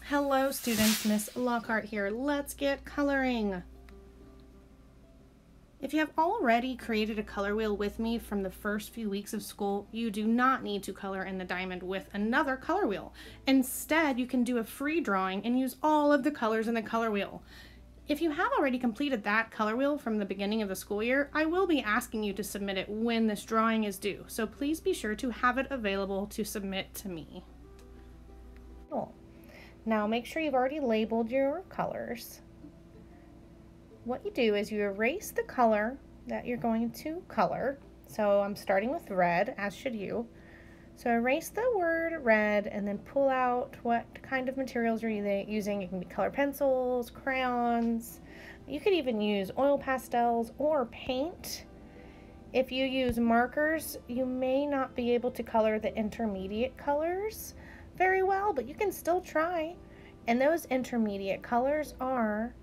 Hello students, Miss Lockhart here. Let's get coloring. If you have already created a color wheel with me from the first few weeks of school, you do not need to color in the diamond with another color wheel. Instead, you can do a free drawing and use all of the colors in the color wheel. If you have already completed that color wheel from the beginning of the school year, I will be asking you to submit it when this drawing is due, so please be sure to have it available to submit to me. Cool. Now make sure you've already labeled your colors. What you do is you erase the color that you're going to color. So I'm starting with red, as should you. So erase the word red and then pull out what kind of materials you're using. It can be colored pencils, crayons. You could even use oil pastels or paint. If you use markers, you may not be able to color the intermediate colors very well, but you can still try. And those intermediate colors are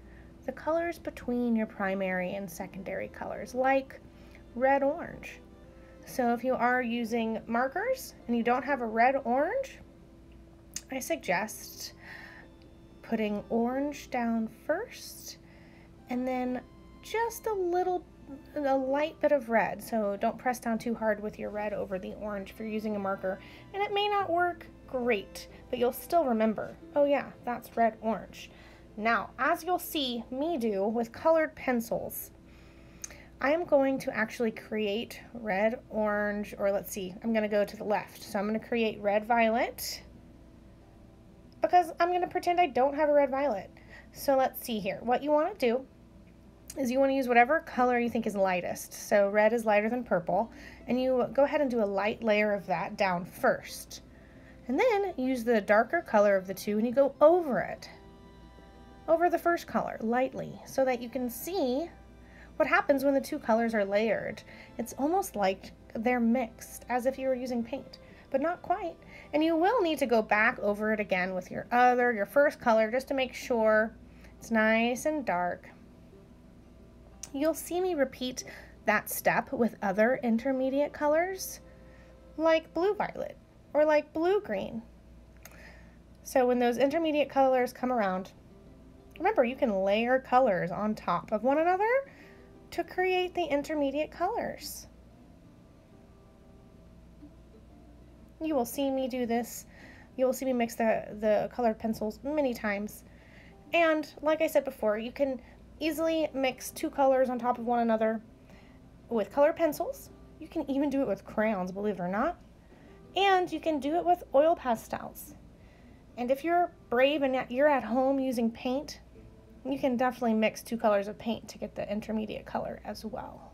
the colors between your primary and secondary colors, like red-orange. So if you are using markers and you don't have a red-orange, I suggest putting orange down first and then just a light bit of red. So don't press down too hard with your red over the orange if you're using a marker, and it may not work great, but you'll still remember, oh yeah, that's red-orange. Now, as you'll see me do with colored pencils, I am going to actually create red-orange, or let's see, I'm going to go to the left. So I'm going to create red-violet because I'm going to pretend I don't have a red-violet. So let's see here. What you want to do is you want to use whatever color you think is lightest. So red is lighter than purple, and you go ahead and do a light layer of that down first. And then use the darker color of the two and you go over it, over the first color, lightly, so that you can see what happens when the two colors are layered. It's almost like they're mixed, as if you were using paint, but not quite. And you will need to go back over it again with your first color, just to make sure it's nice and dark. You'll see me repeat that step with other intermediate colors, like blue-violet or like blue-green. So when those intermediate colors come around, remember, you can layer colors on top of one another to create the intermediate colors. You will see me do this. You will see me mix the colored pencils many times. And like I said before, you can easily mix two colors on top of one another with colored pencils. You can even do it with crayons, believe it or not. And you can do it with oil pastels. And if you're brave and you're at home using paint, you can definitely mix two colors of paint to get the intermediate color as well.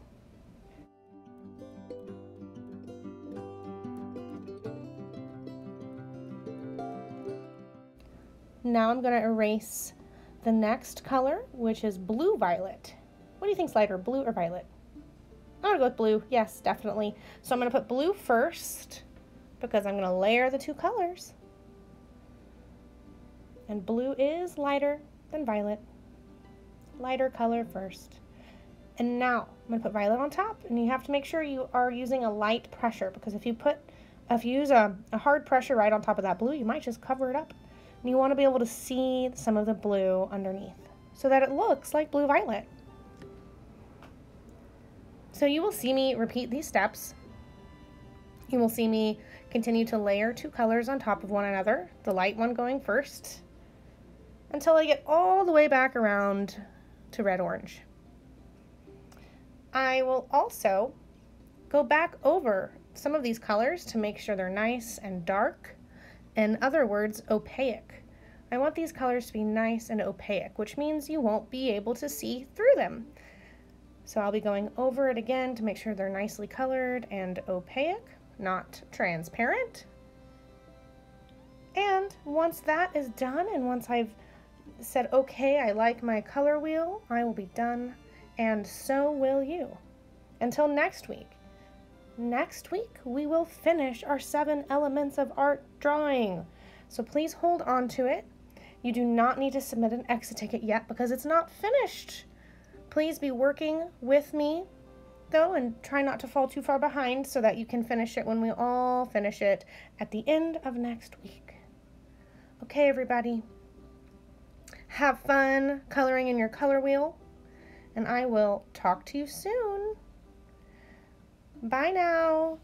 Now I'm going to erase the next color, which is blue-violet. What do you think's lighter, blue or violet? I'm going to go with blue. Yes, definitely. So I'm going to put blue first because I'm going to layer the two colors. And blue is lighter than violet. Lighter color first. And now I'm going to put violet on top, and you have to make sure you are using a light pressure, because if you use a hard pressure right on top of that blue, you might just cover it up. And you want to be able to see some of the blue underneath so that it looks like blue-violet. So you will see me repeat these steps. You will see me continue to layer two colors on top of one another, the light one going first, until I get all the way back around to red-orange. I will also go back over some of these colors to make sure they're nice and dark. In other words, opaque. I want these colors to be nice and opaque, which means you won't be able to see through them. So I'll be going over it again to make sure they're nicely colored and opaque, not transparent. And once that is done, and once I've said, okay, I like my color wheel, I will be done, and so will you. Until next week. Next week, we will finish our 7 elements of art drawing. So please hold on to it. You do not need to submit an exit ticket yet because it's not finished. Please be working with me, though, and try not to fall too far behind so that you can finish it when we all finish it at the end of next week. Okay, everybody, have fun coloring in your color wheel, and I will talk to you soon. Bye now.